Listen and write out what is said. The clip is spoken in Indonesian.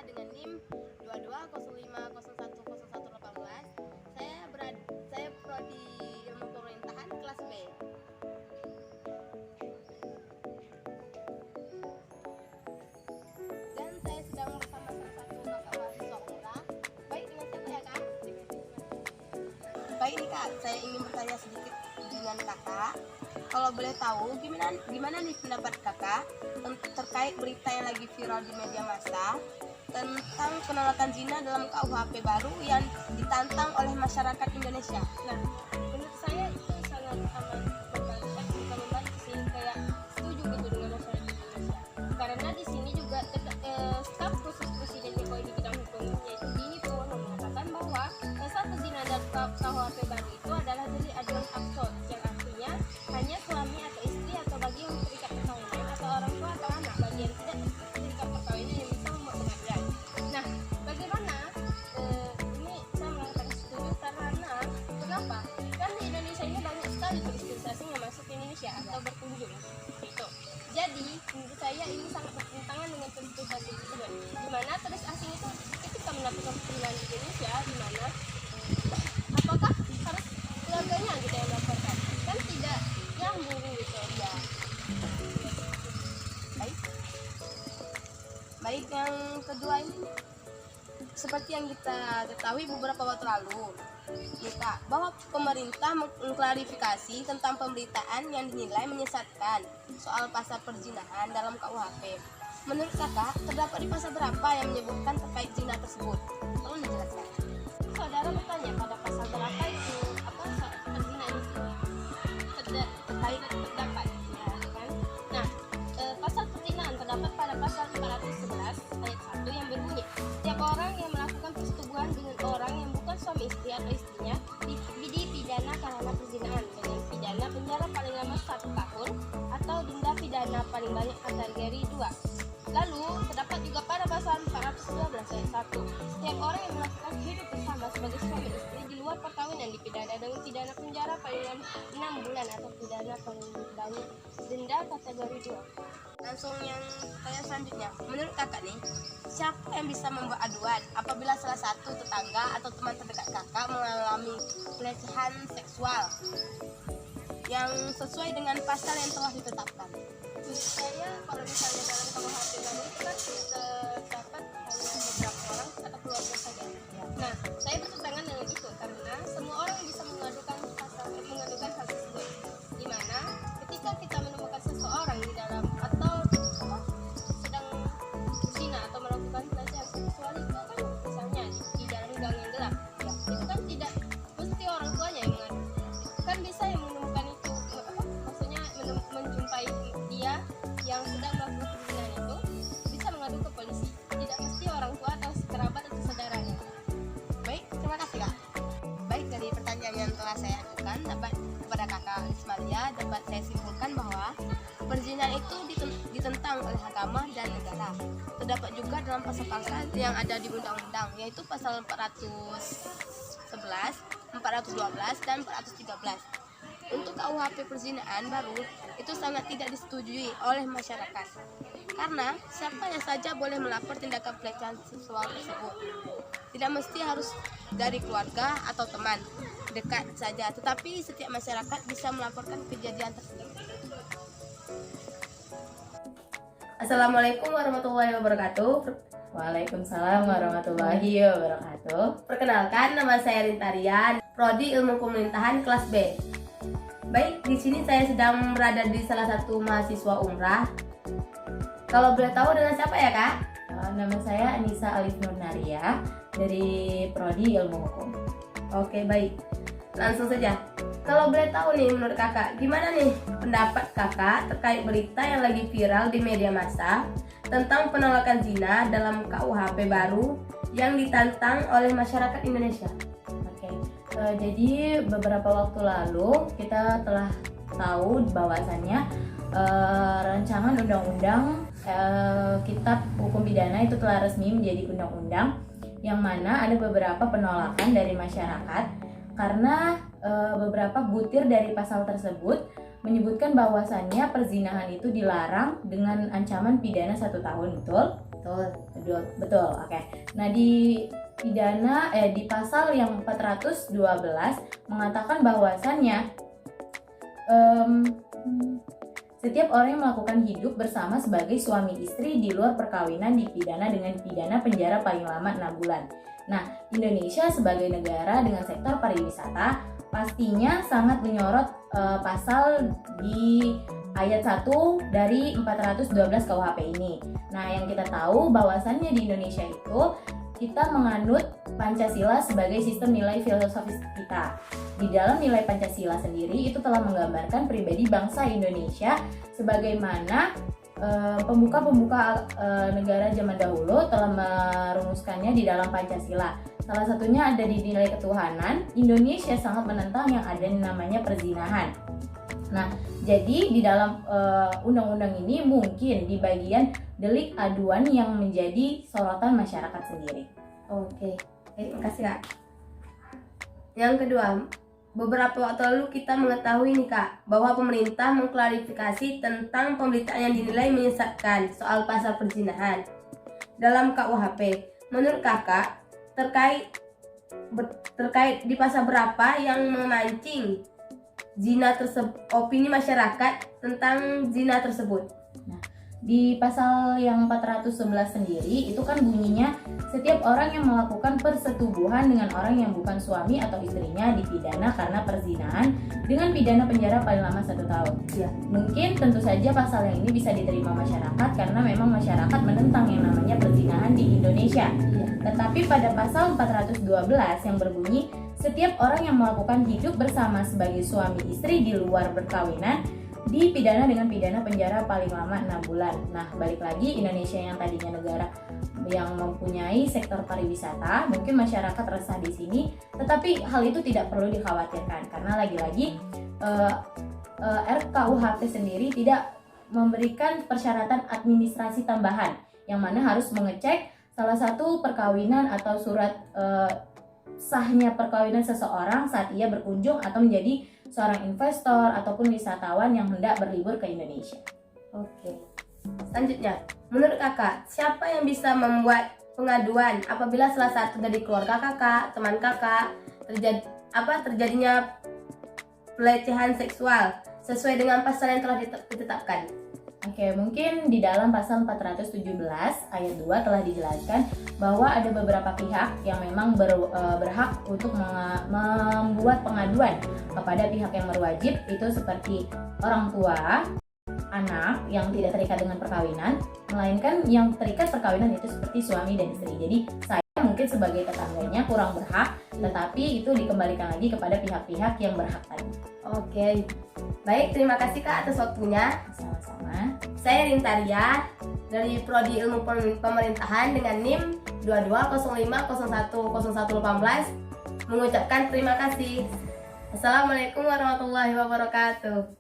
dengan NIM 2205010118. Saya prodi Ilmu Pemerintahan kelas B. Dan saya sedang bersama salah satu kakak mahasiswa umrah. Baik, dengan siapa ya Kak? Baik nih Kak, saya ingin bertanya sedikit dengan Kakak. Kalau boleh tahu, gimana nih pendapat Kakak terkait berita yang lagi viral di media massa tentang penolakan zina dalam KUHP baru yang ditantang oleh masyarakat Indonesia? Nah, menurut saya itu sangat amat membantu sih, kayak setuju gitu dengan masyarakat Indonesia. Karena di sini juga staf khusus Presiden Jokowi di bidang hukum yaitu Dini Purwono mengatakan bahwa satu zina dalam KUHP baru itu adalah delik aduan absurd, yang artinya hanya suami atau istri atau bagi yang terikat perkawinan atau orang tua atau anak bagi yang tidak terikat perkawinan yang bisa membuat pengadilan. Nah, bagaimana ini saya mengatakan setuju karena kenapa? Kan di Indonesia ini banyak sekali turis asing yang masuk ke Indonesia atau berkunjung gitu. Jadi menurut saya ini sangat bertentangan dengan turis asing tersebut. Di mana turis asing itu ketika melakukan perjalanan di Indonesia, di mana apakah harus keluarganya gitu yang melaporkan? Kan tidak nyambung gitu ya. Baik, yang kedua ini seperti yang kita ketahui beberapa waktu lalu bahwa pemerintah mengklarifikasi tentang pemberitaan yang dinilai menyesatkan soal pasal perzinahan dalam KUHP. Menurut Kakak, terdapat di pasal berapa yang menyebutkan terkait zina tersebut? Tolong dijelaskan. Saudara bertanya pada pasal berapa itu perzinahan itu terdapat ya kan? Nah, pasal perzinahan terdapat pada pasal 411 ayat 1 yang berbunyi, setiap orang yang melakukan persetubuhan dengan orang yang bukan suami istri atau istrinya dipidana karena perzinahan dengan pidana penjara paling lama 1 tahun atau denda pidana paling banyak kategori 2. Lalu terdapat juga pada pasal 412 ayat 1, setiap orang yang melakukan hidup bersama sebagai suami istri di luar perkawinan dipidana dengan pidana penjara paling lama 6 bulan atau pidana paling banyak denda kategori 2. Langsung yang tanya selanjutnya, menurut Kakak nih, siapa yang bisa membuat aduan apabila salah satu tetangga atau teman terdekat Kakak mengalami pelecehan seksual yang sesuai dengan pasal yang telah ditetapkan? Saya kalau misalnya dalam KUHP baru itu kan terdapat hanya beberapa orang atau keluarga saja. Nah, saya bertentangan dengan itu karena semua orang bisa mengadukan hal tersebut. Di mana ketika kita menemukan seseorang di dalam atau sedang zina atau melakukan pelecehan seksual itu kan misalnya di dalam gang yang gelap, ya, itu kan tidak mesti orang tuanya yang mengadu. Kan bisa yang menemukan itu, maksudnya menjumpai dia yang sedang melakukan perzinahan itu bisa mengadu ke polisi, tidak mesti orang tua atau kerabat atau saudaranya. Baik, terima kasih Kak. Baik, dari pertanyaan yang telah saya ajukan kepada Kakak Ismalia dapat saya simpulkan bahwa perzinahan itu ditentang oleh agama dan negara. Terdapat juga dalam pasal-pasal yang ada di undang-undang, yaitu pasal 411, 412, dan 413. Untuk KUHP perzinahan baru itu sangat tidak disetujui oleh masyarakat karena siapa saja boleh melapor tindakan pelecehan seksual tersebut. Tidak mesti harus dari keluarga atau teman dekat saja, tetapi setiap masyarakat bisa melaporkan kejadian tersebut. Assalamualaikum warahmatullahi wabarakatuh. Waalaikumsalam warahmatullahi wabarakatuh. Perkenalkan, nama saya Rintarian, prodi Ilmu Pemerintahan kelas B. Baik, di sini saya sedang berada di salah satu mahasiswa umrah. Kalau boleh tahu dengan siapa ya Kak? Nama saya Anissa Alif Nurnaria dari prodi Ilmu Hukum. Oke, baik. Langsung saja. Kalau boleh tahu nih, menurut Kakak, gimana nih pendapat Kakak terkait berita yang lagi viral di media massa tentang penolakan zina dalam KUHP baru yang ditantang oleh masyarakat Indonesia? Jadi beberapa waktu lalu kita telah tahu bahwasannya rancangan undang-undang Kitab Hukum Pidana itu telah resmi menjadi undang-undang, yang mana ada beberapa penolakan dari masyarakat karena beberapa butir dari pasal tersebut menyebutkan bahwasannya perzinahan itu dilarang dengan ancaman pidana 1 tahun, betul? Betul, betul. Oke. Nah, di pasal yang 412 mengatakan bahwasannya setiap orang yang melakukan hidup bersama sebagai suami istri di luar perkawinan dipidana dengan pidana penjara paling lama 6 bulan. Nah, Indonesia sebagai negara dengan sektor pariwisata pastinya sangat menyorot pasal di ayat 1 dari 412 KUHP ini. Nah, yang kita tahu bahwasannya di Indonesia itu kita menganut Pancasila sebagai sistem nilai filosofis kita. Di dalam nilai Pancasila sendiri itu telah menggambarkan pribadi bangsa Indonesia sebagaimana pembuka negara zaman dahulu telah merumuskannya di dalam Pancasila. Salah satunya ada di nilai ketuhanan. Indonesia sangat menentang yang ada namanya perzinahan. Nah, jadi di dalam undang-undang ini mungkin di bagian delik aduan yang menjadi sorotan masyarakat sendiri. Oke, terima kasih Kak. Yang kedua, beberapa waktu lalu kita mengetahui nih Kak, bahwa pemerintah mengklarifikasi tentang pemberitaan yang dinilai menyesatkan soal pasal perzinahan dalam KUHP. Menurut Kakak, terkait di pasal berapa yang memancing zina opini masyarakat tentang zina tersebut? Nah, di pasal yang 411 sendiri itu kan bunyinya setiap orang yang melakukan persetubuhan dengan orang yang bukan suami atau istrinya dipidana karena perzinahan dengan pidana penjara paling lama 1 tahun. Ya, mungkin tentu saja pasal yang ini bisa diterima masyarakat karena memang masyarakat menentang yang namanya perzinahan di Indonesia. ya. Tetapi pada pasal 412 yang berbunyi setiap orang yang melakukan hidup bersama sebagai suami istri di luar berkawinan dipidana dengan pidana penjara paling lama 6 bulan. Nah, balik lagi Indonesia yang tadinya negara yang mempunyai sektor pariwisata, mungkin masyarakat resah di sini, tetapi hal itu tidak perlu dikhawatirkan karena lagi-lagi RKUHP sendiri tidak memberikan persyaratan administrasi tambahan yang mana harus mengecek salah satu perkawinan atau surat sahnya perkawinan seseorang saat ia berkunjung atau menjadi seorang investor ataupun wisatawan yang hendak berlibur ke Indonesia. Oke. Selanjutnya, menurut Kakak, siapa yang bisa membuat pengaduan apabila salah satu dari keluarga Kakak, teman Kakak terjadinya pelecehan seksual sesuai dengan pasal yang telah ditetapkan? Oke, mungkin di dalam pasal 417 ayat 2 telah dijelaskan bahwa ada beberapa pihak yang memang berhak untuk membuat pengaduan kepada pihak yang berwajib, itu seperti orang tua, anak yang tidak terikat dengan perkawinan, melainkan yang terikat perkawinan itu seperti suami dan istri. Jadi saya mungkin sebagai tetangganya kurang berhak, tetapi itu dikembalikan lagi kepada pihak-pihak yang berhak tadi. Oke. Baik, terima kasih Kak atas waktunya. Sama-sama. Saya Rintaria dari Prodi Ilmu Pemerintahan dengan NIM 2205010118 mengucapkan terima kasih. Assalamualaikum warahmatullahi wabarakatuh.